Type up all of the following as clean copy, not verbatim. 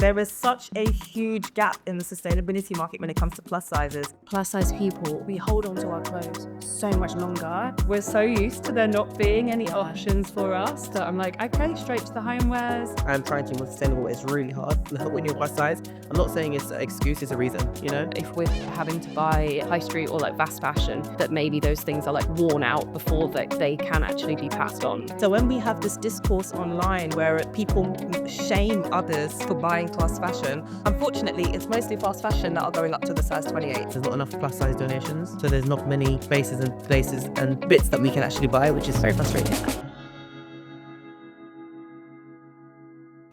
There is such a huge gap in the sustainability market when it comes to plus sizes. Plus size people, we hold on to our clothes so much longer. We're so used to there not being any options for us that I'm like, okay, straight to the homewares. And trying to be more sustainable is really hard when you're plus size. I'm not saying it's an excuse, it's a reason, you know? If we're having to buy high street or like fast fashion, that maybe those things are like worn out before they can actually be passed on. So when we have this discourse online where people shame others for buying fast fashion, unfortunately, it's mostly fast fashion that are going up to the size 28. There's not enough plus size donations, so there's not many spaces and places and bits that we can actually buy, which is very frustrating.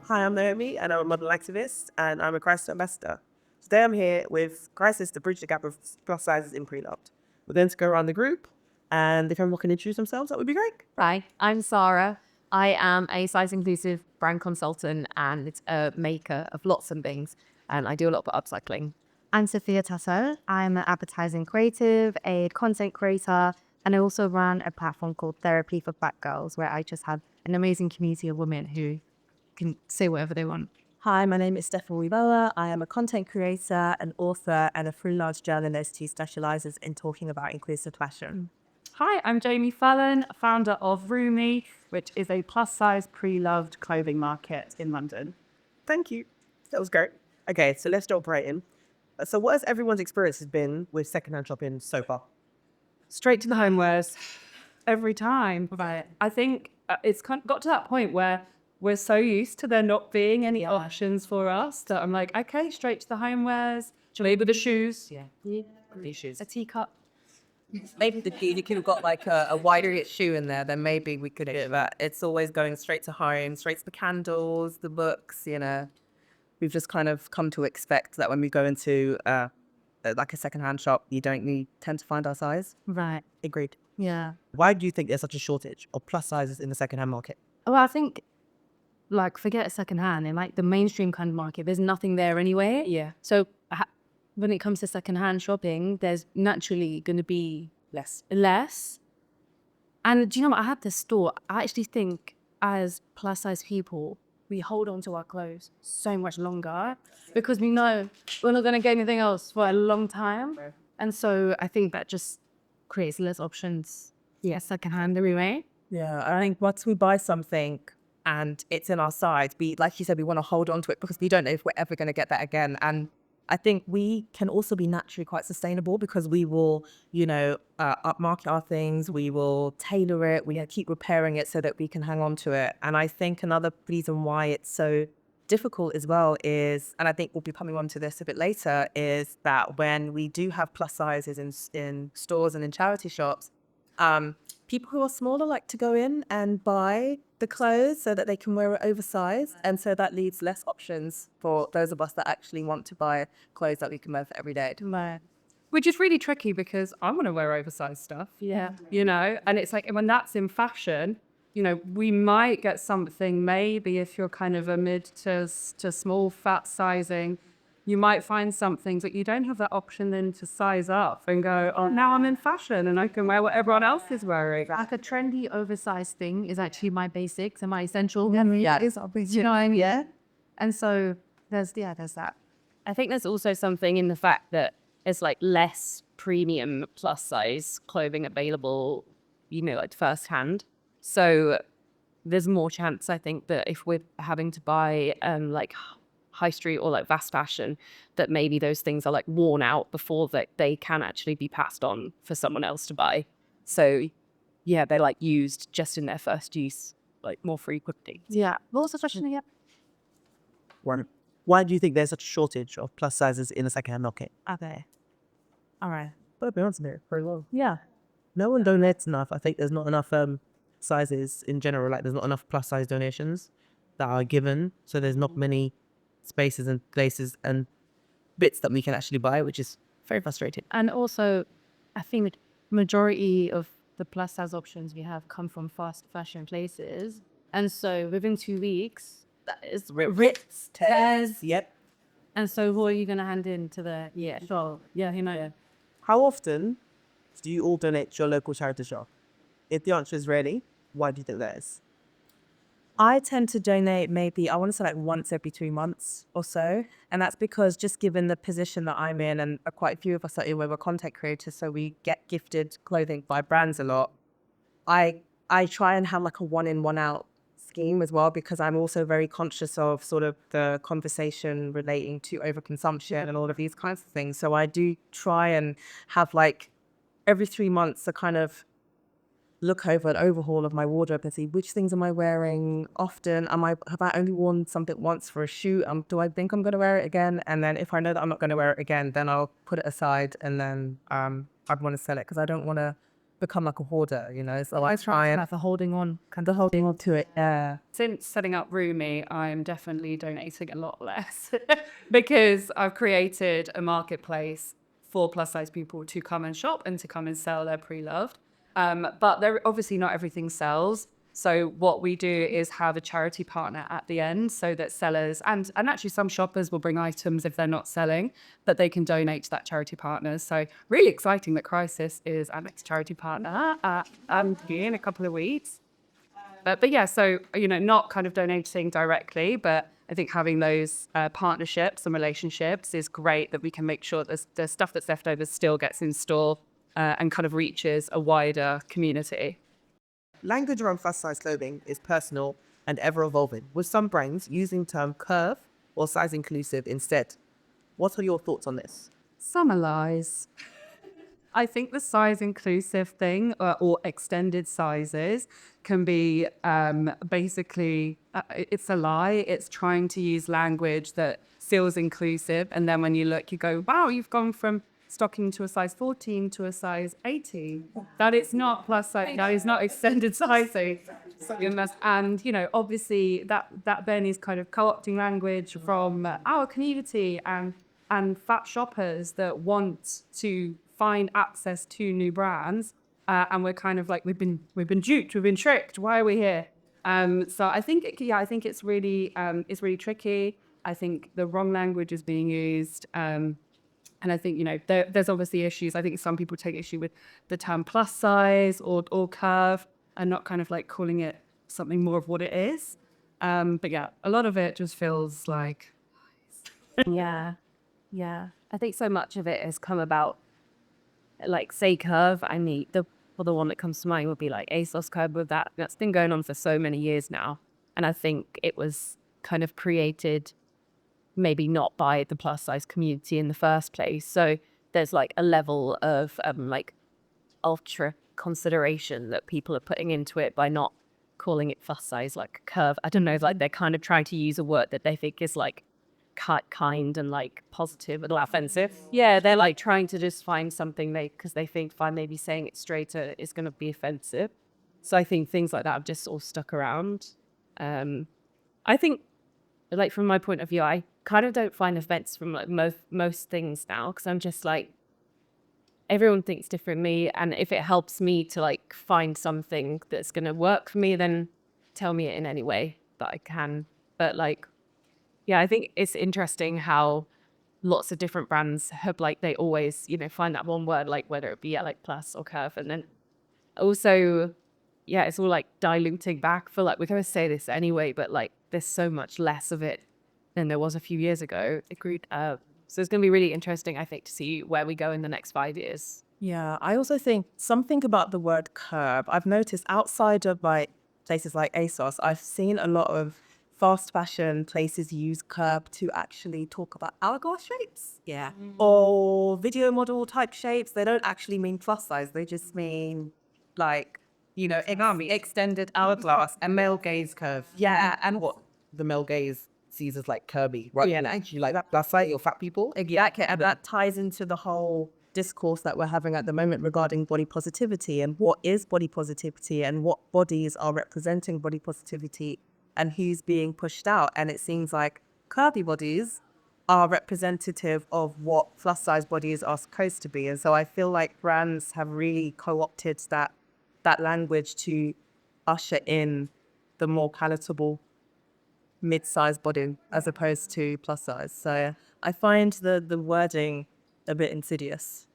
Hi, I'm Naomi and I'm a model activist and I'm a crisis ambassador. Today I'm here with Crisis to bridge the gap of plus sizes in preloved. We're going to go around the group and if everyone can introduce themselves, that would be great. Hi, I'm Sara. I am a size inclusive brand consultant and a maker of lots of things, and I do a lot of upcycling. I'm Sophia Tassew. I'm an advertising creative, a content creator, and I also run a platform called Therapy for Black Girls, where I just have an amazing community of women who can say whatever they want. Hi, my name is Yeboah. I am a content creator, an author, and a freelance journalist who specializes in talking about inclusive fashion. Hi, I'm Jamie Fallon, founder of Roomy, which is a plus-size pre-loved clothing market in London. Thank you. That was great. Okay, so let's jump right in. So what has everyone's experience been with secondhand shopping so far? Straight to the homewares every time. But I think it's kind of got to that point where we're so used to there not being any options for us that I'm like, okay, straight to the homewares, maybe the shoes. These shoes. A teacup. Maybe you could have got like a wider shoe in there, then maybe we could do that. It's always going straight to home, straight to the candles, the books, you know. We've just kind of come to expect that when we go into like a secondhand shop, you don't tend to find our size. Right. Agreed. Yeah. Why do you think there's such a shortage of plus sizes in the secondhand market? Well, I think, like, forget secondhand, in like the mainstream kind of market, there's nothing there anyway. Yeah. So when it comes to secondhand shopping, there's naturally going to be Less. And do you know what? I had this thought. I actually think as plus size people, we hold on to our clothes so much longer because we know we're not going to get anything else for a long time. And so I think that just creates less options. Yeah, secondhand anyway. Yeah, I think once we buy something and it's in our size, like you said, we want to hold on to it because we don't know if we're ever going to get that again. And I think we can also be naturally quite sustainable because we will, upmarket our things, we will tailor it, we keep repairing it so that we can hang on to it. And I think another reason why it's so difficult as well is, and I think we'll be coming on to this a bit later, is that when we do have plus sizes in stores and in charity shops, people who are smaller like to go in and buy the clothes so that they can wear it oversized. And so that leaves less options for those of us that actually want to buy clothes that we can wear for every day. Which is really tricky because I want to wear oversized stuff. Yeah. And it's like when that's in fashion, we might get something maybe if you're kind of a mid to small fat sizing, you might find something, but you don't have that option then to size up and go, oh, now I'm in fashion and I can wear what everyone else is wearing. Like a trendy oversized thing is actually my basics and my essential. Yeah, it's obvious. You know what I mean? Yeah. And so there's that. I think there's also something in the fact that there's like less premium plus size clothing available, like firsthand. So there's more chance, I think, that if we're having to buy like high street or like fast fashion, that maybe those things are like worn out before they can actually be passed on for someone else to buy. So yeah, they're like used just in their first use, like more frequently. Yeah. What was the question again? Why do you think there's such a shortage of plus sizes in the secondhand market? Okay. All right. But I've been answering it very well. Yeah. No one donates enough. I think there's not enough sizes in general. Like there's not enough plus size donations that are given. So there's not many spaces and places and bits that we can actually buy, which is very frustrating. And also, I think majority of the plus size options we have come from fast fashion places. And so within 2 weeks, that is rips, tears. Yep. And so what are you going to hand in to the shop? Yeah. How often do you all donate to your local charity shop? If the answer is rarely, why do you think that is? I tend to donate maybe, I want to say like once every 3 months or so. And that's because just given the position that I'm in, and quite a few of us are in, we're content creators, so we get gifted clothing by brands a lot. I try and have like a one in, one out scheme as well, because I'm also very conscious of sort of the conversation relating to overconsumption and all of these kinds of things. So I do try and have like every 3 months a kind of look over an overhaul of my wardrobe and see which things am I wearing often. Have I only worn something once for a shoot? Do I think I'm going to wear it again? And then if I know that I'm not going to wear it again, then I'll put it aside, and then I'd want to sell it, because I don't want to become like a hoarder, you know. So I try and for holding on. kind of holding on to it. Yeah. Since setting up Roomy, I'm definitely donating a lot less because I've created a marketplace for plus size people to come and shop and to come and sell their pre-loved. But obviously not everything sells. So what we do is have a charity partner at the end, so that sellers and actually some shoppers will bring items if they're not selling, that they can donate to that charity partner. So really exciting that Crisis is our next charity partner in a couple of weeks. But yeah, so, you know, not kind of donating directly, but I think having those partnerships and relationships is great, that we can make sure that the stuff that's left over still gets in store and kind of reaches a wider community. Language around plus size clothing is personal and ever evolving, with some brands using term curve or size inclusive instead. What are your thoughts on this? Some are lies. I think the size inclusive thing or extended sizes can be basically, it's a lie. It's trying to use language that feels inclusive. And then when you look, you go, wow, you've gone from stocking to a size 14 to a size 18. That is not plus size, that is not extended sizing. And, you know, obviously that then is kind of co-opting language from our community and fat shoppers that want to find access to new brands, and we're kind of like we've been duped, we've been tricked. Why are we here? So I think it's really tricky. I think the wrong language is being used, and I think, you know, there's obviously issues. I think some people take issue with the term plus size or curve and not kind of like calling it something more of what it is. But yeah, a lot of it just feels like Yeah. I think so much of it has come about, like, say curve. I mean, the one that comes to mind would be like ASOS curve. With that's been going on for so many years now, and I think it was kind of created maybe not by the plus size community in the first place. So there's like a level of like ultra consideration that people are putting into it by not calling it plus size, like curve. I don't know, like they're kind of trying to use a word that they think is like kind and like positive and offensive. Yeah, they're like trying to just find something because they think by maybe saying it straighter is going to be offensive. So I think things like that have just all stuck around. I think, like, from my point of view, I kind of don't find offense from like most things now, because I'm just like, everyone thinks differently, and if it helps me to like find something that's going to work for me, then tell me it in any way that I can. But like, yeah, I think it's interesting how lots of different brands have, like, they always, you know, find that one word, like whether it be like plus or curve, and then also, yeah, it's all like diluting back. For like, we're going to say this anyway, but like there's so much less of it than there was a few years ago. Agreed. So it's going to be really interesting, I think, to see where we go in the next 5 years. Yeah, I also think something about the word curve. I've noticed outside of like places like ASOS, I've seen a lot of fast fashion places use curve to actually talk about hourglass shapes. Yeah. Or video model type shapes. They don't actually mean plus size. They just mean like, you know, extended hourglass and male gaze curve. Yeah, and What the male gaze sees as like curvy, right? Yeah, and actually like that plus size or fat people. exactly. And that ties into the whole discourse that we're having at the moment regarding body positivity and what is body positivity and what bodies are representing body positivity and who's being pushed out. And it seems like curvy bodies are representative of what plus size bodies are supposed to be. And so I feel like brands have really co-opted that language to usher in the more palatable mid-sized body as opposed to plus size. So I find the wording a bit insidious.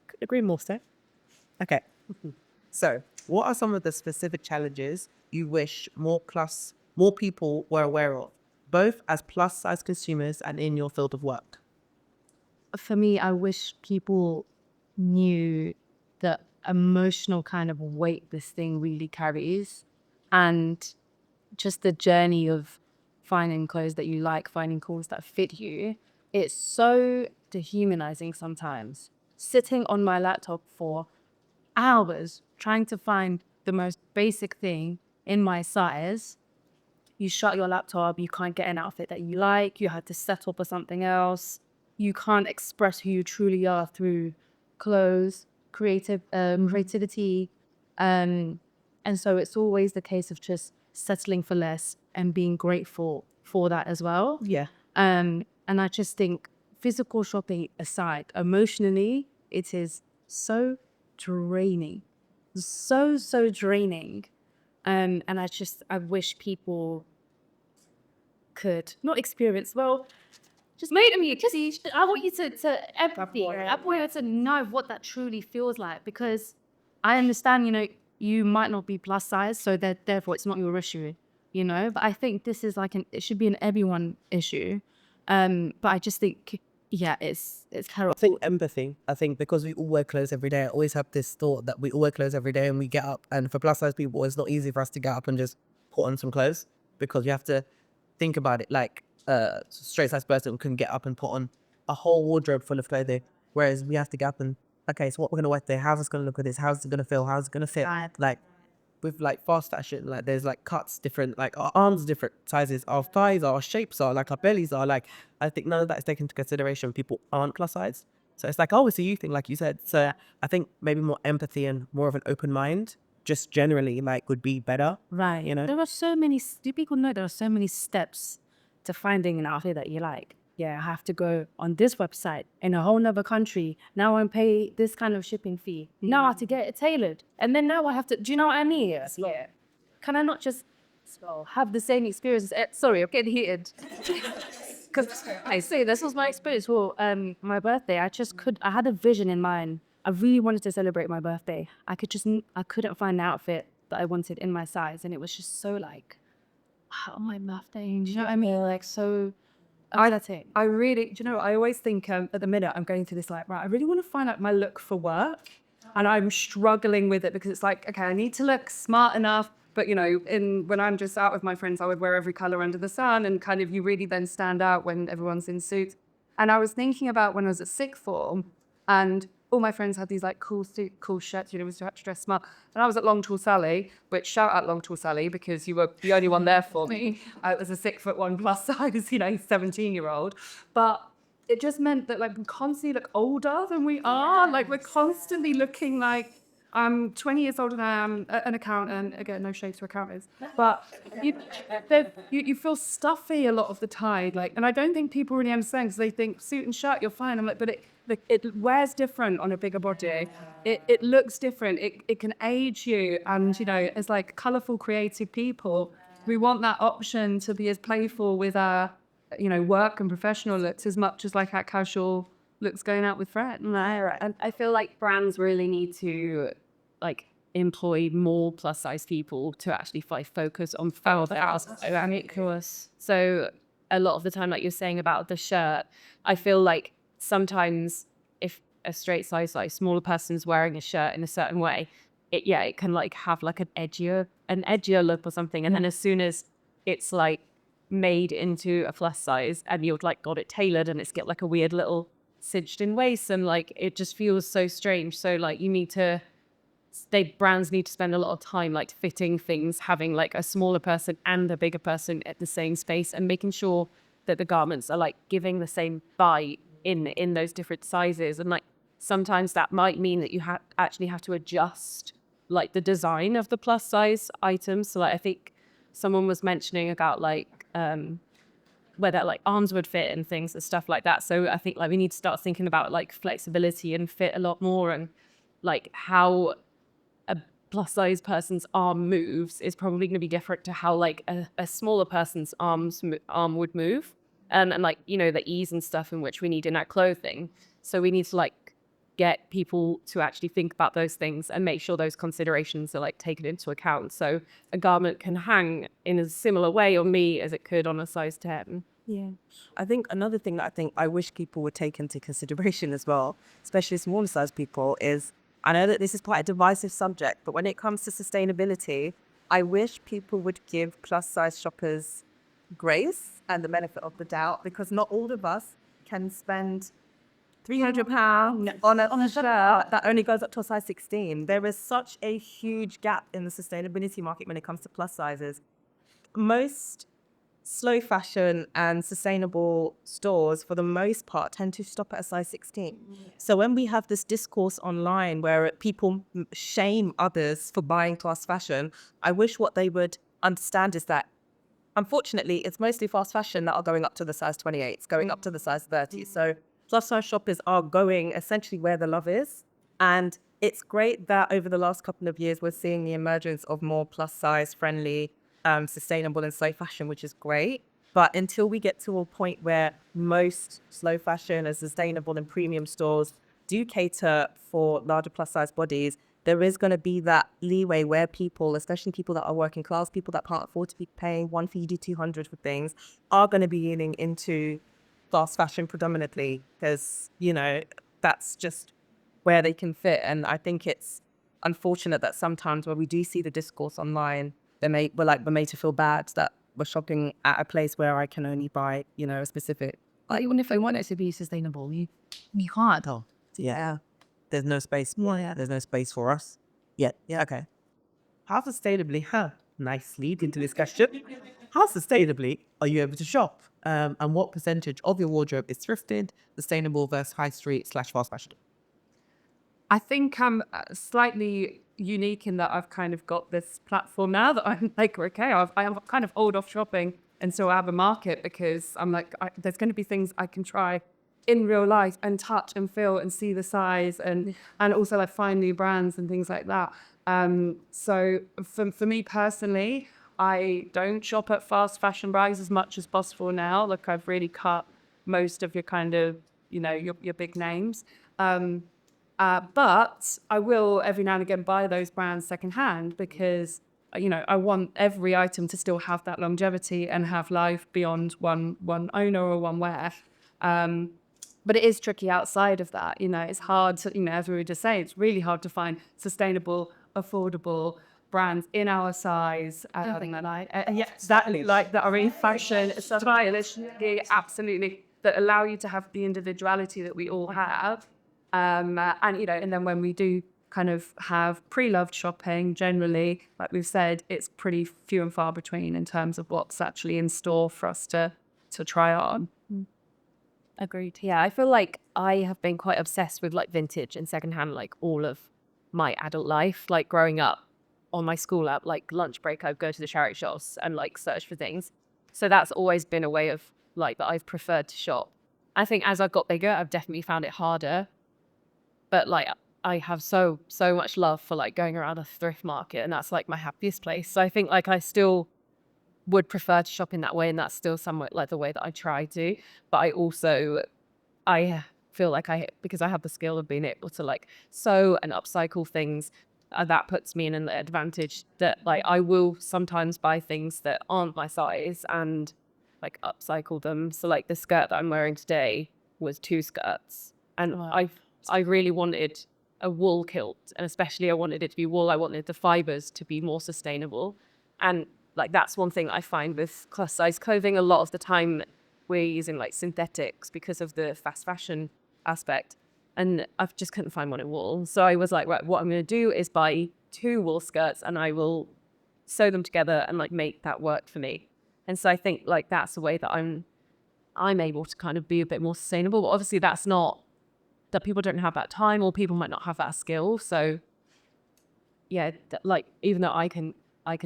Could agree more so. Okay. So what are some of the specific challenges you wish more plus more people were aware of, both as plus size consumers and in your field of work? For me, I wish people knew the emotional kind of weight this thing really carries, and just the journey of finding clothes that you like, finding clothes that fit you. It's so dehumanizing sometimes. Sitting on my laptop for hours trying to find the most basic thing in my size. You shut your laptop, you can't get an outfit that you like, you had to settle for something else. You can't express who you truly are through clothes, creativity. And so it's always the case of just settling for less and being grateful for that as well. Yeah. And I just think, physical shopping aside, emotionally, it is so draining. So draining. And I wish people could not experience, well, just made me, because I want you to empathy. I want you to know what that truly feels like, because I understand, you might not be plus size, so that therefore it's not your issue, but I think this is it should be an everyone issue. But I just think, yeah, it's terrible. I think empathy. I think because we all wear clothes every day, I always have this thought that we all wear clothes every day and we get up. And for plus size people, it's not easy for us to get up and just put on some clothes, because you have to think about it like a straight size person can get up and put on a whole wardrobe full of clothing. Whereas we have to get up and, okay, so what we're going to wear today? How's it going to look at this? How's it going to feel? How's it going to fit? Right. Like with like fast fashion, like there's like cuts different, like our arms different sizes, our thighs, our shapes are, like our bellies are, like I think none of that is taken into consideration when people aren't plus size. So it's like, oh, it's a you thing, like you said. So I think maybe more empathy and more of an open mind just generally like would be better. Right. There are so many, do people know there are so many steps to finding an outfit that you like? Yeah, I have to go on this website in a whole nother country. Now I pay this kind of shipping fee. Now I have to get it tailored. And then now I have to, do you know what I mean? Yeah. Can I not just have the same experience? Sorry, I'm getting heated. Because I say this was my experience for my birthday. I had a vision in mind. I really wanted to celebrate my birthday. I couldn't find an outfit that I wanted in my size. And it was just so like, oh, my birthday. Do you know what I mean? Like, so upsetting. I really, I always think at the minute I'm going through this like, right, I really want to find out my look for work. And I'm struggling with it because it's like, okay, I need to look smart enough. But, when I'm just out with my friends, I would wear every color under the sun, and kind of you really then stand out when everyone's in suits. And I was thinking about when I was at sixth form, and all my friends had these like cool shirts, was to dress smart. And I was at Long Tall Sally, which shout out Long Tall Sally because you were the only one there for me. I was a 6'1" plus size, 17-year-old. But it just meant that like we constantly look older than we are. Like we're constantly looking like, I'm 20 years older than I am, an accountant. Again, no shade to accountants, but you feel stuffy a lot of the time. Like, and I don't think people really understand, because they think suit and shirt, you're fine. I'm like, but it wears different on a bigger body. It looks different. It can age you, and as like colourful, creative people, we want that option to be as playful with our, work and professional looks as much as like our casual looks going out with friends. Right. And I feel like brands really need to like employ more plus size people to actually focus on course. So a lot of the time, like you're saying about the shirt, I feel like sometimes if a straight size, like smaller person's wearing a shirt in a certain way, it can like have like an edgier look or something. And then as soon as it's like made into a plus size and you've like got it tailored and it's got like a weird little cinched in waist, and like it just feels so strange. So like brands need to spend a lot of time like fitting things, having like a smaller person and a bigger person at the same space, and making sure that the garments are like giving the same bite in those different sizes. And like sometimes that might mean that you actually have to adjust like the design of the plus size items. So like I think someone was mentioning about like whether like arms would fit and things and stuff like that. So I think like we need to start thinking about like flexibility and fit a lot more, and like how a plus size person's arm moves is probably going to be different to how like a smaller person's arm would move, and like the ease and stuff in which we need in our clothing. So we need to like get people to actually think about those things and make sure those considerations are like taken into account. So a garment can hang in a similar way on me as it could on a size 10. Yeah. I think another thing that I wish people would take into consideration as well, especially smaller size people, is I know that this is quite a divisive subject, but when it comes to sustainability, I wish people would give plus size shoppers grace and the benefit of the doubt, because not all of us can spend £300 on a shirt that only goes up to a size 16. There is such a huge gap in the sustainability market when it comes to plus sizes. Most slow fashion and sustainable stores, for the most part, tend to stop at a size 16. So when we have this discourse online where people shame others for buying fast fashion, I wish what they would understand is that, unfortunately, it's mostly fast fashion that are going up to the size 28, going up to the size 30. So plus size shoppers are going essentially where the love is. And it's great that over the last couple of years, we're seeing the emergence of more plus size friendly, sustainable and slow fashion, which is great. But until we get to a point where most slow fashion and sustainable and premium stores do cater for larger plus size bodies, there is going to be that leeway where people, especially people that are working class, people that can't afford to be paying £150, £200 for things, are going to be leaning into fast fashion predominantly, because, you know, that's just where they can fit. And I think it's unfortunate that sometimes when we do see the discourse online, we're made to feel bad that we're shopping at a place where I can only buy, you know, a specific. But even if I want it to be sustainable, you can't. Oh, yeah. There's no space. Yeah. There's no space for us yet. Yeah. Okay. How sustainably? Nice lead into this question. How sustainably are you able to shop? And what percentage of your wardrobe is thrifted, sustainable versus high street / fast fashion? I think I'm slightly unique in that I've kind of got this platform now that I'm like, okay, I'm kind of hold off shopping until I have a market, because I'm like, there's going to be things I can try in real life and touch and feel and see the size, and also like find new brands and things like that. So for me personally, I don't shop at fast fashion brands as much as possible now. Like, I've really cut most of your kind of, you know, your big names. But I will every now and again buy those brands secondhand, because, you know, I want every item to still have that longevity and have life beyond one owner or one wear. But it is tricky outside of that. You know, it's hard to, you know, as we were just saying, it's really hard to find sustainable, affordable brands in our size. Yeah, exactly. Like that are in fashion, stylish, absolutely, that allow you to have the individuality that we all have. And, you know, and then when we do kind of have pre-loved shopping, generally, like we've said, it's pretty few and far between in terms of what's actually in store for us to try on. Agreed. Yeah, I feel like I have been quite obsessed with like vintage and secondhand like all of my adult life. Like growing up on my school app, like lunch break, I'd go to the charity shops and like search for things. So that's always been a way of like that I've preferred to shop. I think as I've got bigger, I've definitely found it harder. But like I have so much love for like going around a thrift market, and that's like my happiest place. So I think like I still would prefer to shop in that way, and that's still somewhat like the way that I try to. But I feel like because I have the skill of being able to like sew and upcycle things, that puts me in an advantage that like I will sometimes buy things that aren't my size and like upcycle them. So like the skirt that I'm wearing today was 2 skirts, and I really wanted a wool kilt, and especially I wanted it to be wool. I wanted the fibers to be more sustainable, and like that's one thing I find with plus size clothing. A lot of the time we're using like synthetics because of the fast fashion aspect, and I just couldn't find one in wool. So I was like, right, what I'm going to do is buy 2 wool skirts and I will sew them together and like make that work for me. And so I think like that's the way that I'm able to kind of be a bit more sustainable. But obviously that's not that people don't have that time, or people might not have that skill. So yeah, like even though I can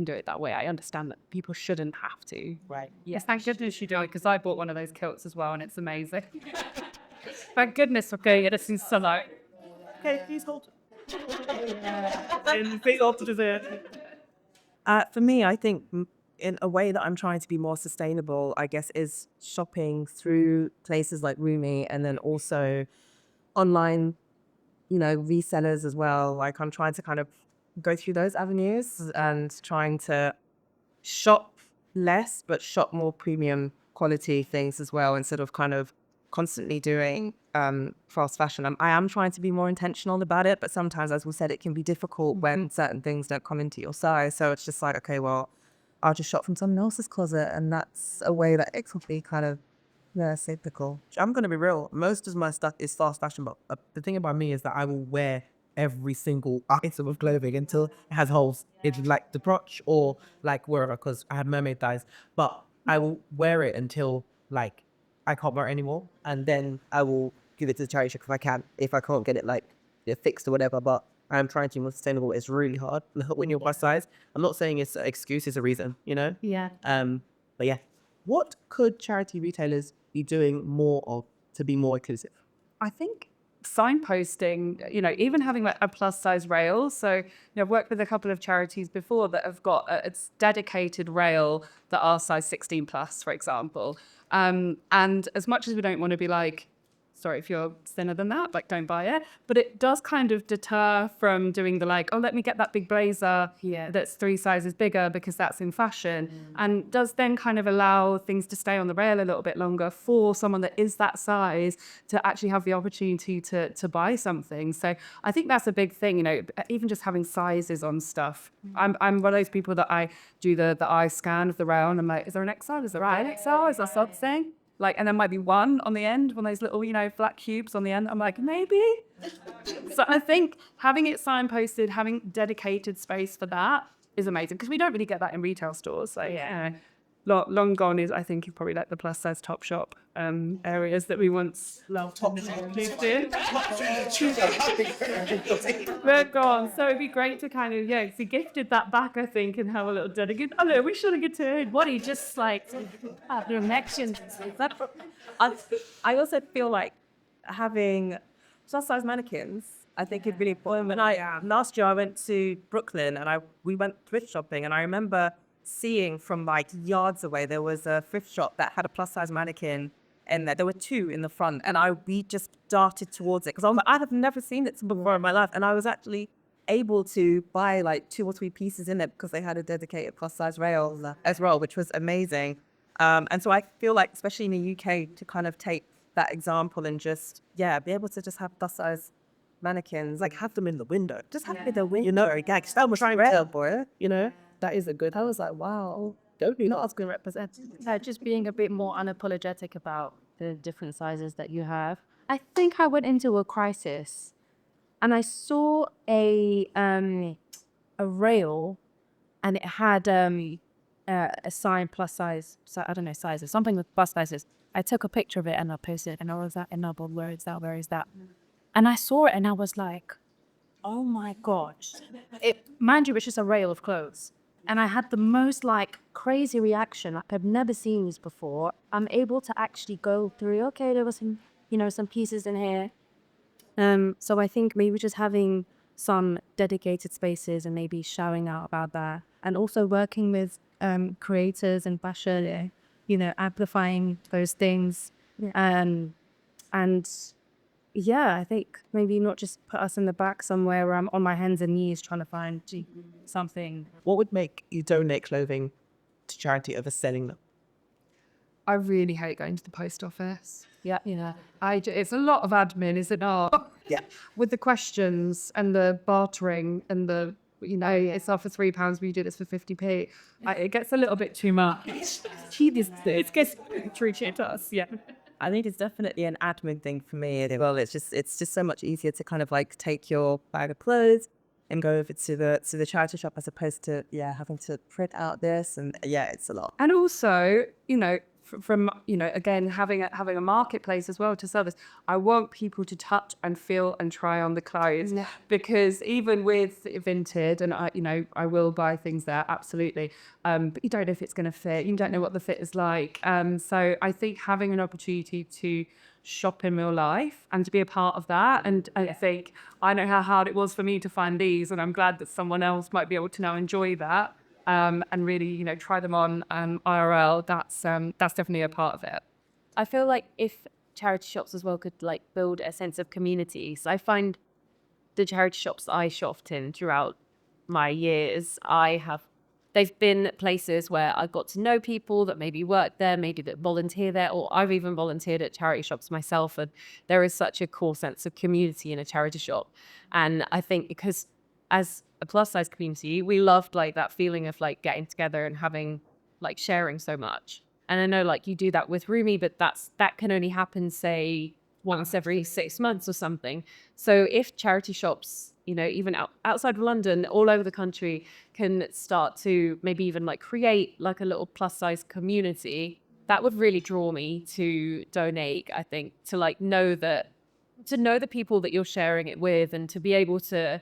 do it that way, I understand that people shouldn't have to. Right. Yes, thank goodness you do, because I bought one of those kilts as well, and it's amazing. Thank goodness for going it in solo. Okay, please hold. And please hold to dessert. For me, I think in a way that I'm trying to be more sustainable, I guess, is shopping through places like Rumi, and then also online resellers as well. Like I'm trying to kind of go through those avenues and trying to shop less, but shop more premium quality things as well, instead of kind of constantly doing fast fashion. I am trying to be more intentional about it, but sometimes, as we said, it can be difficult when certain things don't come into your size. So it's just like, okay, well, I'll just shop from someone else's closet, and that's a way that it can be kind of cyclical. I'm gonna be real. Most of my stuff is fast fashion, but the thing about me is that I will wear every single item of clothing until it has holes. It's like the crotch or like wherever, because I have mermaid thighs. But I will wear it until like I can't wear it anymore, and then I will give it to the charity shop if I can. If I can't get it like fixed or whatever, but I'm trying to be more sustainable. It's really hard when you're plus size. I'm not saying it's an excuse; it's a reason, Yeah. But yeah, what could charity retailers be doing more of to be more inclusive? I think signposting, even having like a plus size rail. So, I've worked with a couple of charities before that have got a dedicated rail that are size 16 plus, for example. And as much as we don't want to be like, sorry, if you're thinner than that, like don't buy it. But it does kind of deter from doing the like, oh, let me get that big blazer that's 3 sizes bigger because that's in fashion. And does then kind of allow things to stay on the rail a little bit longer for someone that is that size to actually have the opportunity to buy something. So I think that's a big thing, even just having sizes on stuff. I'm one of those people that I do the eye scan of the rail and I'm like, is there an XL? Is there an XL? Is there something? Like, and there might be one on the end, one of those little, flat cubes on the end. I'm like, maybe. So I think having it signposted, having dedicated space for that is amazing, because we don't really get that in retail stores. Like, long gone is, I think, probably like the plus size top shop areas that we once loved. Lived in. They're gone. So it'd be great to kind of, if we gifted that back, I think, and have a little dedicated. Oh no, we should have gifted. What he just like have connections. I also feel like having plus size mannequins, I think is really important. When last year I went to Brooklyn and we went thrift shopping, and I remember seeing from like yards away there was a thrift shop that had a plus size mannequin in there. There were 2 in the front, and we just darted towards it because I have never seen it before in my life, and I was actually able to buy like 2 or 3 pieces in it because they had a dedicated plus size rail as well, which was amazing. And so I feel like, especially in the UK, to kind of take that example and just be able to just have plus size mannequins, like have them in the window, just have them in the window. That was trying to boy, that is a good. I was like, wow, don't be not as good represented. Just being a bit more unapologetic about the different sizes that you have. I think I went into a crisis and I saw a rail, and it had a sign plus size. So I don't know sizes, something with plus sizes. I took a picture of it and I posted it, and I was like, where is that? Where is that? And I saw it and I was like, oh my gosh. Mind you, it's just a rail of clothes. And I had the most like crazy reaction. Like I've never seen this before. I'm able to actually go through, okay, there was some, some pieces in here. So I think maybe just having some dedicated spaces and maybe shouting out about that. And also working with creators and fashion, amplifying those things. And I think maybe not just put us in the back somewhere where I'm on my hands and knees trying to find something. What would make you donate clothing to charity over selling them? I really hate going to the post office. Yeah. It's a lot of admin, is it not? Yeah. With the questions and the bartering and the, it's not for £3, we do this for 50p. It gets a little bit too much. It gets too to us, I think it's definitely an admin thing for me as well. It's just so much easier to kind of like take your bag of clothes and go over to the charity shop, as opposed to having to print out this, and it's a lot. And also, from again having a marketplace as well to sell this, I want people to touch and feel and try on the clothes, because even with Vinted, and I will buy things there, absolutely, but you don't know if it's going to fit, you don't know what the fit is like, so I think having an opportunity to shop in real life and to be a part of that, and I think I know how hard it was for me to find these, and I'm glad that someone else might be able to now enjoy that. And really, try them on IRL. That's definitely a part of it. I feel like if charity shops as well could like build a sense of community. So I find the charity shops that I shopped in throughout my years, they've been places where I've got to know people that maybe work there, maybe that volunteer there, or I've even volunteered at charity shops myself. And there is such a core sense of community in a charity shop. And I think because as a plus size community, we loved like that feeling of like getting together and having like sharing so much. And I know like you do that with Rumi, but that can only happen, say, once every 6 months or something. So if charity shops, you know, even outside of London, all over the country, can start to maybe even like create like a little plus size community, that would really draw me to donate. I think to like know the people that you're sharing it with, and to be able to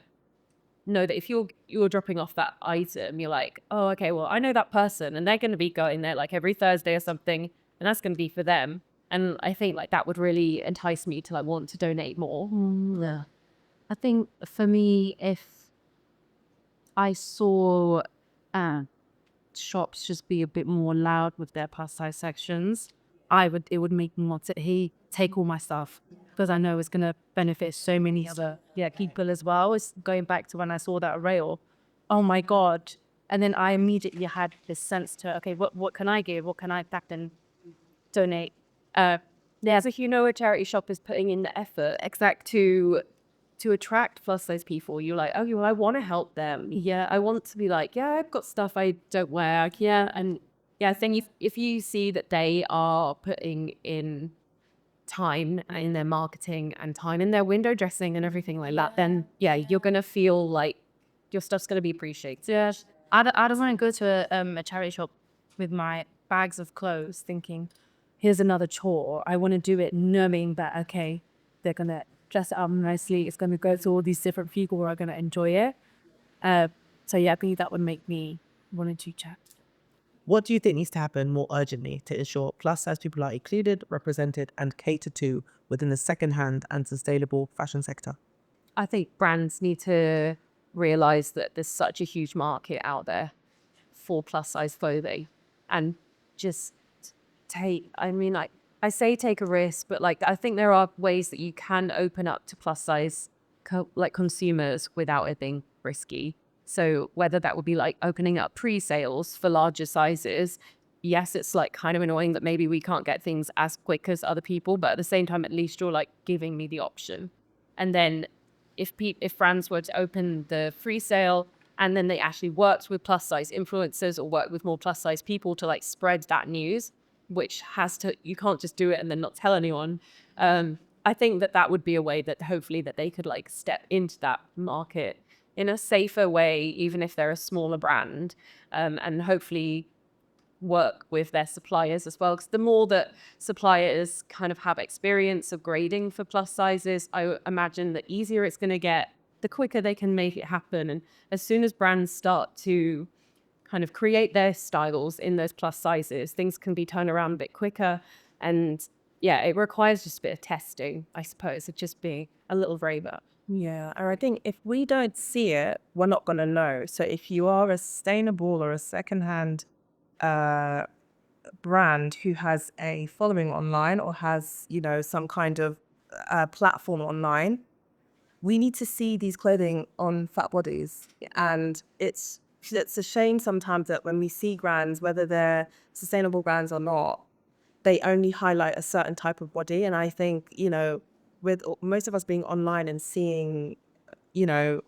know that if you're dropping off that item, you're like, oh, okay, well, I know that person and they're going to be going there like every Thursday or something, and that's going to be for them. And I think like that would really entice me to like want to donate more. Yeah. I think for me, if I saw shops just be a bit more loud with their plus size sections, it would make me want to take all my stuff, because I know it's gonna benefit so many other people as well. It's going back to when I saw that rail. Oh my god. And then I immediately had this sense to, okay, what can I give? What can I back and donate? So if you know a charity shop is putting in the effort to attract plus size people, you're like, oh, well, I want to help them. Yeah, I want to be like, yeah, I've got stuff I don't wear. Yeah, and yeah, I think if you see that they are putting in time in their marketing and time in their window dressing and everything like that, then yeah, you're gonna feel like your stuff's gonna be appreciated. Yeah, I don't want to go to a charity shop with my bags of clothes thinking, here's another chore. I want to do it knowing that, okay, they're going to dress it up nicely. It's going to go to all these different people who are going to enjoy it. So yeah, I think that would make me want to chat. What do you think needs to happen more urgently to ensure plus size people are included, represented, and catered to within the secondhand and sustainable fashion sector? I think brands need to realize that there's such a huge market out there for plus size clothing, and just take a risk, but like I think there are ways that you can open up to plus size consumers without it being risky. So whether that would be like opening up pre-sales for larger sizes, yes, it's like kind of annoying that maybe we can't get things as quick as other people, but at the same time, at least you're like giving me the option. And then if brands were to open the free sale and then they actually worked with plus size influencers or worked with more plus size people to like spread that news, which you can't just do it and then not tell anyone. I think that would be a way that hopefully that they could like step into that market in a safer way, even if they're a smaller brand, and hopefully work with their suppliers as well. Because the more that suppliers kind of have experience of grading for plus sizes, I imagine the easier it's going to get, the quicker they can make it happen. And as soon as brands start to kind of create their styles in those plus sizes, things can be turned around a bit quicker. And yeah, it requires just a bit of testing, I suppose, of just being a little braver. Yeah, and I think if we don't see it, we're not going to know. So if you are a sustainable or a secondhand brand who has a following online or has, you know, some kind of platform online, we need to see these clothing on fat bodies. And it's a shame sometimes that when we see brands, whether they're sustainable brands or not, they only highlight a certain type of body. And I think, you know, with most of us being online and seeing, you know,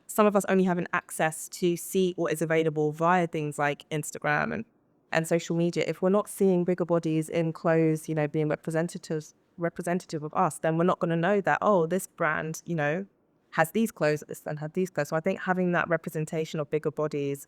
some of us only having access to see what is available via things like Instagram and social media. If we're not seeing bigger bodies in clothes, you know, being representative of us, then we're not going to know that, oh, this brand, you know, has these clothes, this brand had these clothes. So I think having that representation of bigger bodies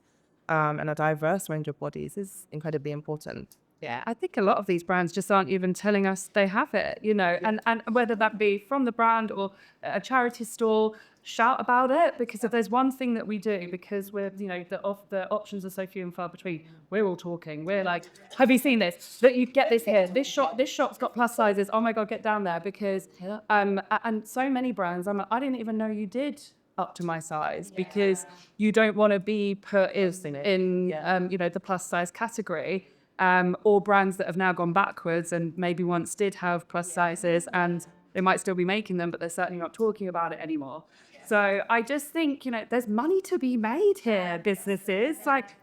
and a diverse range of bodies is incredibly important. Yeah, I think a lot of these brands just aren't even telling us they have it, you know, and whether that be from the brand or a charity store, shout about it, because if there's one thing that we do, because we're, you know, the options are so few and far between, we're all talking, we're like, have you seen this? That you get this here, this shop's got plus sizes, oh my God, get down there, because, and so many brands, I'm like, I didn't even know you did up to my size, because you don't want to be put in you know, the plus size category. Or brands that have now gone backwards and maybe once did have plus sizes and They might still be making them, but they're certainly not talking about it anymore. So I just think, there's money to be made here, businesses. Like,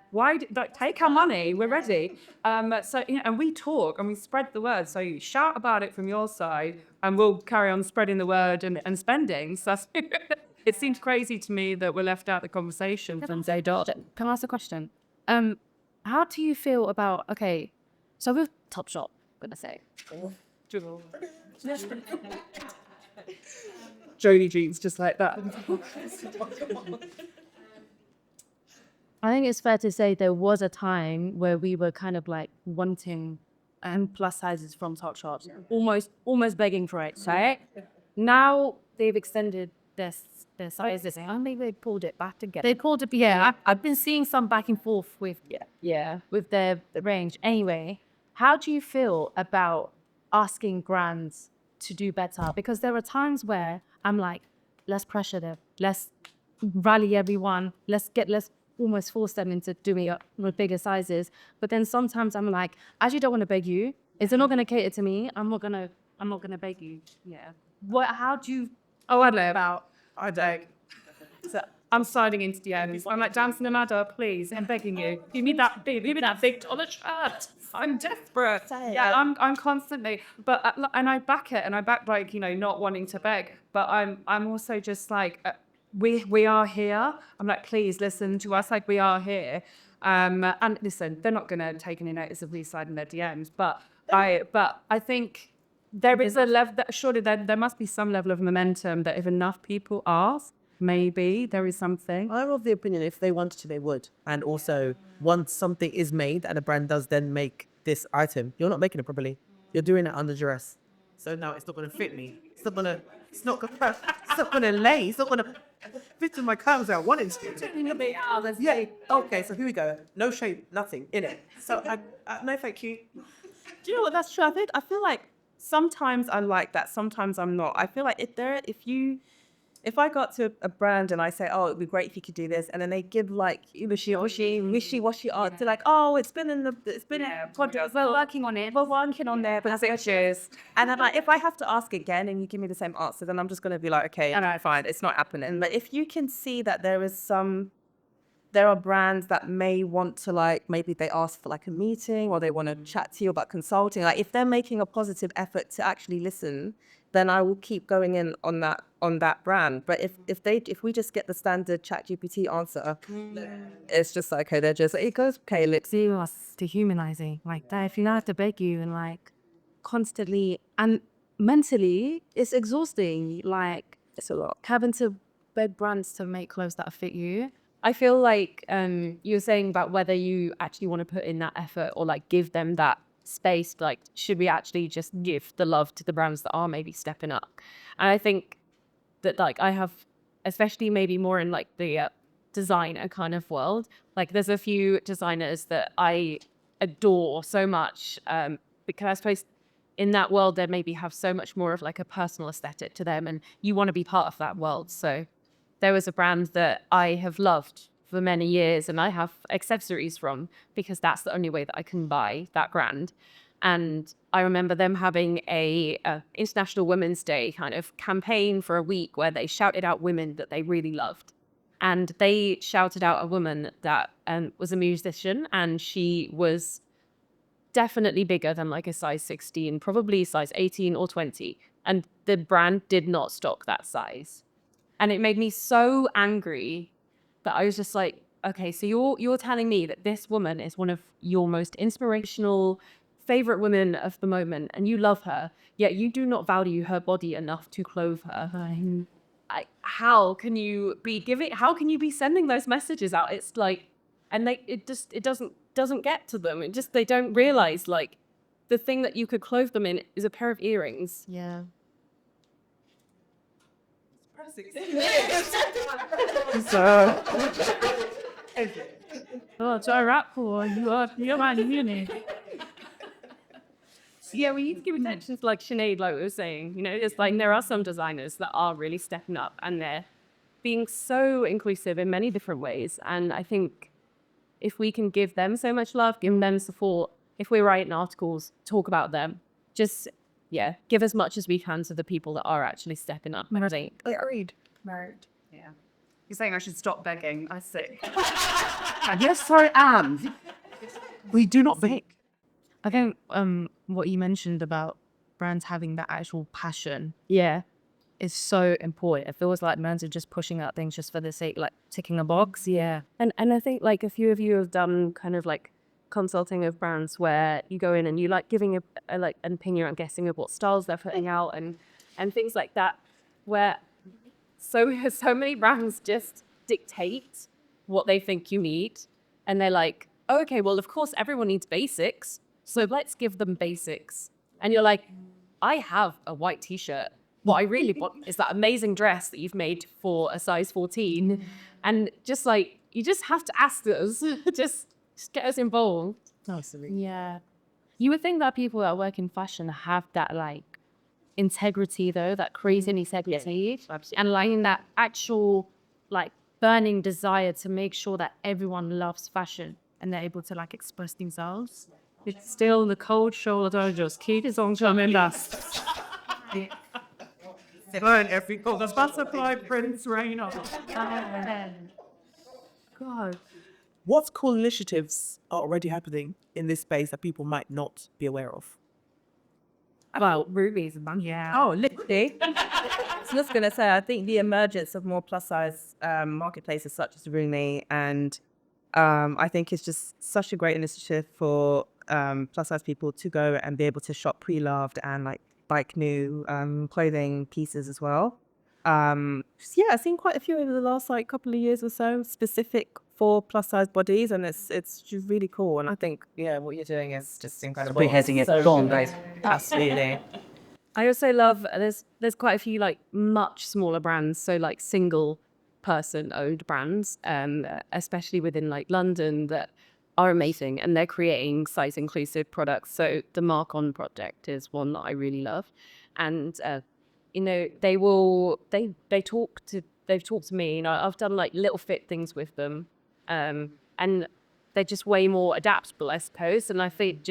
take our money, we're ready. And we talk and we spread the word. So you shout about it from your side and we'll carry on spreading the word and spending. So it seems crazy to me that we're left out of the conversation from day dot. Can I ask a question? How do you feel about, so with Topshop, I'm gonna say. Jodie jeans, just like that. I think it's fair to say there was a time where we were kind of like wanting plus sizes from Topshop, almost begging for it, right? Now they've extended their sizes. I think they pulled it back again. They pulled it, yeah. I've been seeing some back and forth with with their range. Anyway, how do you feel about asking brands to do better? Because there are times where I'm like, let's pressure them, let's rally everyone, let's almost force them into doing it with bigger sizes. But then sometimes I'm like, I actually don't want to beg you. If they're not going to cater to me, I'm not gonna beg you. Yeah. How do you? Oh, I know about. I don't. So I'm sliding into the end. I'm like, dancing a ladder, please. I'm begging you. Give me that big $1 shirt. I'm desperate. Yeah, I'm constantly, but and I back it, and I back like not wanting to beg, but I'm also just like we are here. I'm like, please listen to us, like we are here. And listen, they're not gonna take any notice of me sliding their DMs, but I think there is a level that surely there must be some level of momentum that if enough people ask, maybe there is something. I'm of the opinion if they wanted to, they would. And also, once something is made and a brand does then make this item, you're not making it properly. You're doing it under duress. So now it's not going to fit me. It's not going to lay. It's not going to fit in my curves I want it to. Yeah. Okay, so here we go. No shape, nothing in it. So no, thank you. Do you know what? That's true. I feel like sometimes I'm like that. Sometimes I'm not. I feel like if I got to a brand and I say, oh, it'd be great if you could do this, and then they give like wishy-washy art, they're like, oh, it's been in project, we're working on it, but I say, oh, cheers. And then like, if I have to ask again and you give me the same answer, then I'm just going to be like, okay, fine, it's not happening. But if you can see that there are brands that may want to like, maybe they ask for like a meeting or they want to chat to you about consulting. Like if they're making a positive effort to actually listen, then I will keep going in on that brand. But if we just get the standard ChatGPT answer, it's just like, okay, it goes, okay, let's see us dehumanizing like that. If you don't have to beg you and like constantly and mentally, it's exhausting. Like it's a lot. Having to beg brands to make clothes that fit you. I feel like you were saying about whether you actually want to put in that effort or like give them that space. Like, should we actually just give the love to the brands that are maybe stepping up? And I think that like I have, especially maybe more in like the designer kind of world, like there's a few designers that I adore so much because I suppose in that world they maybe have so much more of like a personal aesthetic to them and you want to be part of that world. So there was a brand that I have loved for many years and I have accessories from because that's the only way that I can buy that brand. And I remember them having a International Women's Day kind of campaign for a week where they shouted out women that they really loved. And they shouted out a woman that was a musician and she was definitely bigger than like a size 16, probably size 18 or 20. And the brand did not stock that size. And it made me so angry that I was just like, okay, so you're telling me that this woman is one of your most inspirational, favorite women of the moment, and you love her, yet you do not value her body enough to clothe her. How can you be sending those messages out? It's like, and it doesn't get to them. They don't realize like the thing that you could clothe them in is a pair of earrings. Yeah. Oh, so I rap for you're my uni. Yeah, we need to give attention to like Sinead, like we were saying. You know, it's like there are some designers that are really stepping up and they're being so inclusive in many different ways. And I think if we can give them so much love, give them support, if we're writing articles, talk about them, just yeah, give as much as we can to the people that are actually stepping up. I think. Agreed. Married. Yeah. You're saying I should stop begging. I see. Yes, I am. We do not beg. I think what you mentioned about brands having that actual passion Yeah. is so important. It feels like brands are just pushing out things just for the sake, like ticking a box. Yeah. And I think like a few of you have done kind of like consulting of brands where you go in and you like giving a like an opinion and guessing of what styles they're putting out and things like that, where so many brands just dictate what they think you need, and they're like, oh, okay, well of course everyone needs basics, so let's give them basics. And you're like, I have a white t-shirt. What I really want is that amazing dress that you've made for a size 14. And just like, you just have to ask us, just get us involved. Absolutely. Yeah. You would think that people that work in fashion have that like integrity though, that crazy integrity, and like that actual like burning desire to make sure that everyone loves fashion and they're able to like express themselves. It's still the cold shoulder, just keep it on coming last. Burn every color, butterfly prince rain on. God. What cool initiatives are already happening in this space that people might not be aware of? Well, rubies and yeah. Oh, literally. I was just going to say, I think the emergence of more plus size marketplaces such as Rooney, and I think it's just such a great initiative for plus size people to go and be able to shop pre-loved and like new clothing pieces as well. Yeah, I've seen quite a few over the last like couple of years or so, specific for plus size bodies, and it's just really cool. And I think what you're doing is just incredible. We're heading it on, guys. Absolutely. I also love there's quite a few like much smaller brands, so like single person owned brands, especially within like London, that are amazing, and they're creating size inclusive products. So the Mark On project is one that I really love, and they've talked to me. I've done like little fit things with them, and they're just way more adaptable, I suppose. And I think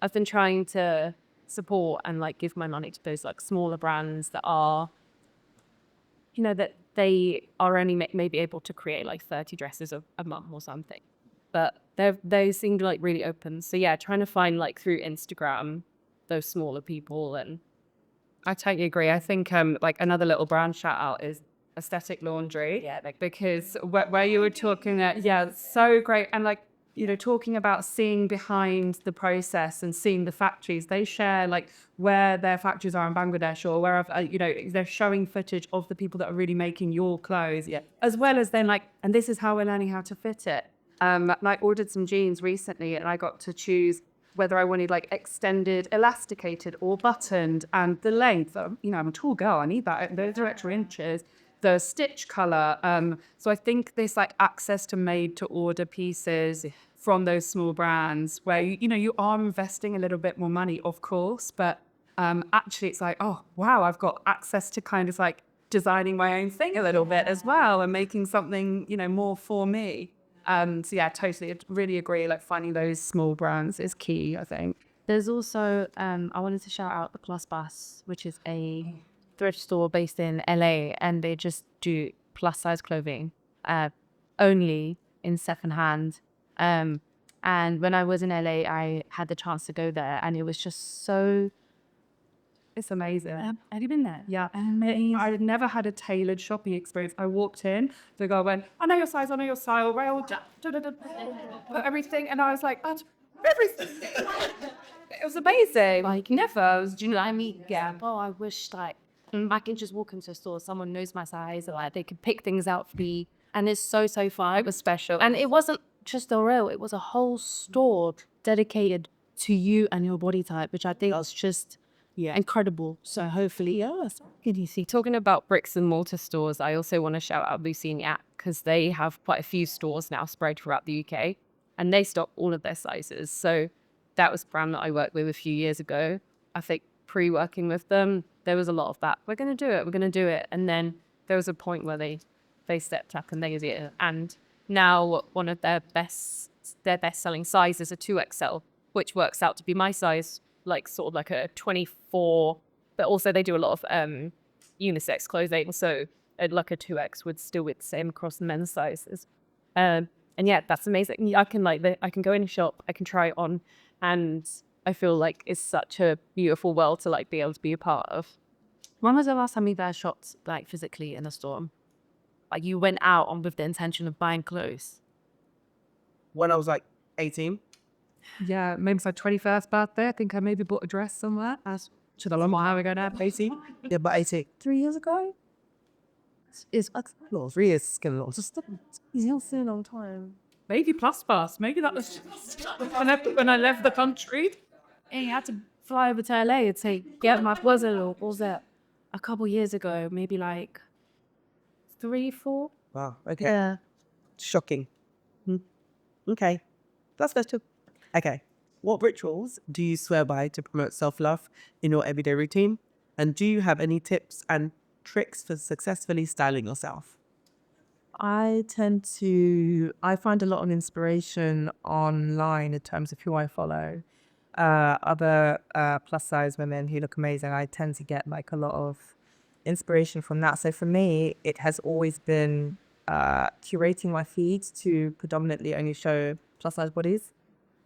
I've been trying to support and like give my money to those like smaller brands that are, that they are only maybe able to create like 30 dresses a month or something, but they seem like really open. So yeah, trying to find like through Instagram those smaller people. And I totally agree. I think like another little brand shout out is Aesthetic Laundry. Yeah, because where you were talking so great, and like talking about seeing behind the process and seeing the factories. They share like where their factories are in Bangladesh or wherever, they're showing footage of the people that are really making your clothes, as well as then like, and this is how we're learning how to fit it. I ordered some jeans recently, and I got to choose whether I wanted like extended, elasticated or buttoned, and the length. I'm a tall girl, I need that. Those are extra inches. The stitch color. So I think this like access to made to order pieces from those small brands where you are investing a little bit more money, of course, but actually it's like, oh wow, I've got access to kind of like designing my own thing a little bit as well and making something more for me. So yeah, totally, really agree. Like finding those small brands is key, I think. There's also I wanted to shout out the Plus Bus, which is a thrift store based in LA, and they just do plus size clothing only in secondhand. And when I was in LA, I had the chance to go there, and it was just so. It's amazing. Have you been there? Yeah. Amazing. I had never had a tailored shopping experience. I walked in, the girl went, I know your size, I know your style, put everything, and I was like, that's everything. It was amazing. like never, do you know what I mean? Yeah. Oh, I wish like I can just walk into a store, someone knows my size, or like they could pick things out for me, and it's so fun. It was special, and it wasn't just a row; it was a whole store dedicated to you and your body type, which I think was just incredible. So hopefully, can you see? Talking about bricks and mortar stores, I also want to shout out Lucy and Yak, because they have quite a few stores now spread throughout the UK, and they stock all of their sizes. So that was a brand that I worked with a few years ago. I think pre-working with them, there was a lot of that. We're going to do it. And then there was a point where they stepped up and they did it. And now one of their best-selling sizes is a 2XL, which works out to be my size. like sort of like a 24, but also they do a lot of unisex clothing. So like a 2X would still be the same across the men's sizes. And yeah, that's amazing. I can I can go in a shop, I can try it on, and I feel like it's such a beautiful world to like be able to be a part of. When was the last time you guys shopped like physically in a store? Like you went out on with the intention of buying clothes? When I was like 18. Yeah, maybe it's my 21st birthday. I think I maybe bought a dress somewhere. To the long time ago now, 18. Yeah, but 18. 3 years ago? It's No, 3 years is getting a lot. It's not so long time. Maybe plus pass. Maybe that was when I left the country. Hey, I had to fly over to LA to get my puzzle. What was that? A couple years ago, maybe like 3, 4. Wow, okay. Yeah. Shocking. Okay, that's first too. Okay, what rituals do you swear by to promote self-love in your everyday routine? And do you have any tips and tricks for successfully styling yourself? I find a lot of inspiration online in terms of who I follow. Other plus size women who look amazing. I tend to get like a lot of inspiration from that. So for me, it has always been curating my feed to predominantly only show plus size bodies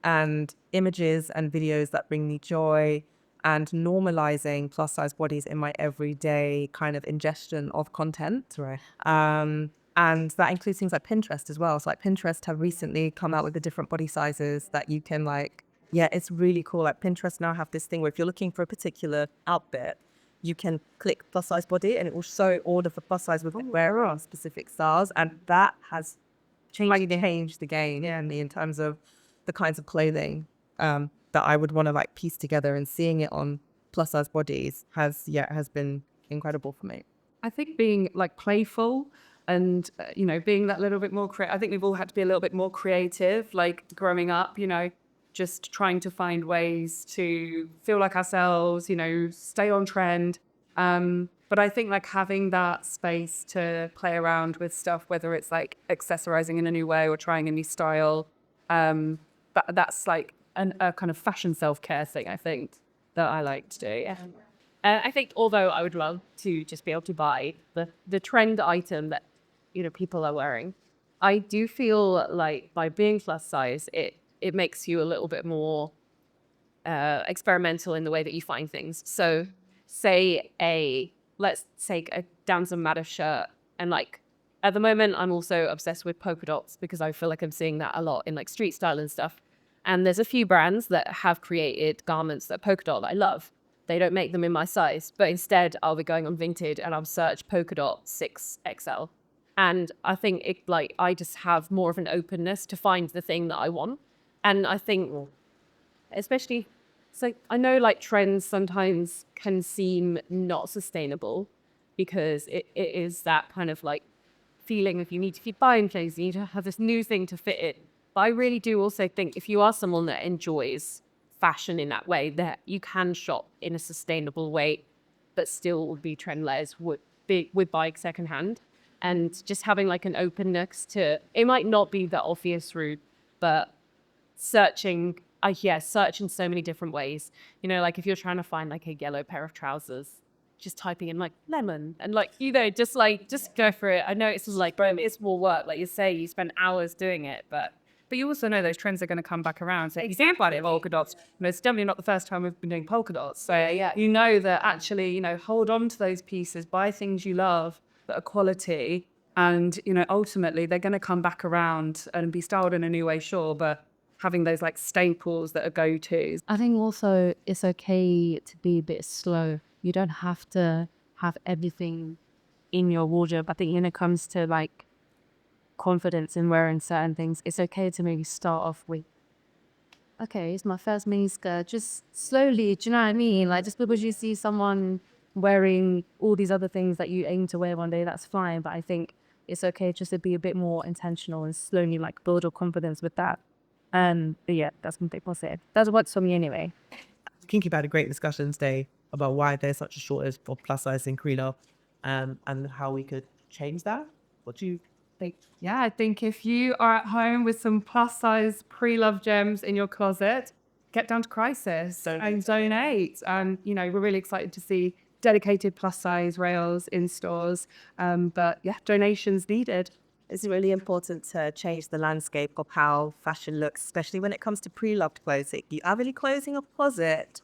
and images and videos that bring me joy, and normalizing plus size bodies in my everyday kind of ingestion of content. Right. And that includes things like Pinterest as well. So like Pinterest have recently come out with the different body sizes that you can like, yeah, it's really cool. Like Pinterest now have this thing where if you're looking for a particular outfit, you can click plus size body and it will show all of the plus size women wearing specific styles. And that has changed the game in terms of the kinds of clothing that I would want to like piece together, and seeing it on plus size bodies has been incredible for me. I think being like playful and, being that little bit more creative. I think we've all had to be a little bit more creative, like growing up, just trying to find ways to feel like ourselves, stay on trend. But I think like having that space to play around with stuff, whether it's like accessorizing in a new way or trying a new style, that's like a kind of fashion self-care thing, I think, that I like to do. Yeah. I think although I would love to just be able to buy the trend item that, people are wearing, I do feel like by being plus size, it makes you a little bit more experimental in the way that you find things. So let's take a Damson Matter shirt, and like at the moment I'm also obsessed with polka dots because I feel like I'm seeing that a lot in like street style and stuff. And there's a few brands that have created garments that polka dot that I love. They don't make them in my size, but instead I'll be going on Vinted and I'll search polka dot 6XL. And I think I just have more of an openness to find the thing that I want. And I think, especially, so I know like trends sometimes can seem not sustainable because it is that kind of like feeling if you need to keep buying things, you need to have this new thing to fit it. But I really do also think if you are someone that enjoys fashion in that way, that you can shop in a sustainable way, but still be trendless with buying secondhand. And just having like an openness to, it might not be the obvious route, but searching so many different ways. Like if you're trying to find like a yellow pair of trousers, just typing in like lemon and like, just go for it. I know it's like, bro, it's more work. Like you say, you spend hours doing it, but you also know those trends are going to come back around. So example, polka dots. It's definitely not the first time we've been doing polka dots. So yeah, that actually, hold on to those pieces, buy things you love that are quality, and ultimately they're going to come back around and be styled in a new way, sure, but having those like staples that are go-tos. I think also it's okay to be a bit slow. You don't have to have everything in your wardrobe. I think when it comes to like confidence in wearing certain things, it's okay to maybe start off with, okay, it's my first mini skirt, just slowly, do you know what I mean? Like just because you see someone wearing all these other things that you aim to wear one day, that's fine. But I think it's okay just to be a bit more intentional and slowly like build your confidence with that. But yeah, that's something positive. That's what's for me anyway. Kinky had a great discussion today about why there's such a shortage of plus size in Korea, and how we could change that. What do you think? Yeah, I think if you are at home with some plus size pre-loved gems in your closet, get down to Crisis and donate. And, you know, we're really excited to see dedicated plus size rails in stores. But yeah, donations needed. It's really important to change the landscape of how fashion looks, especially when it comes to pre-loved clothing. You have any clothes in your closet,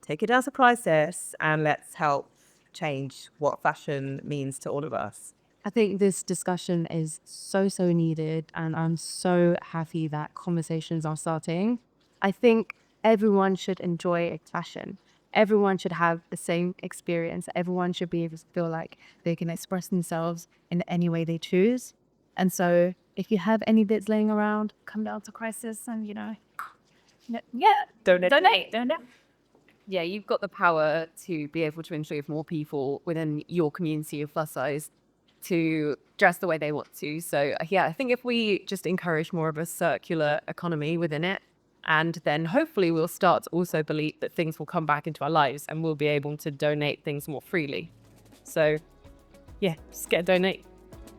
take it down to Crisis and let's help change what fashion means to all of us. I think this discussion is so needed, and I'm so happy that conversations are starting. I think everyone should enjoy fashion. Everyone should have the same experience. Everyone should be able to feel like they can express themselves in any way they choose. And so if you have any bits laying around, come down to Crisis and, you know, Donate. Yeah, you've got the power to be able to ensure more people within your community of plus size to dress the way they want to. So yeah, I think if we just encourage more of a circular economy within it, and then hopefully we'll start to also believe that things will come back into our lives and we'll be able to donate things more freely. So yeah, just get a donate.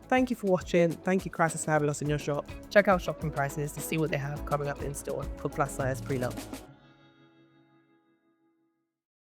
Thank you for watching. Thank you, Crisis, for having us in your shop. Check out shopping prices to see what they have coming up in store for plus size pre-loved.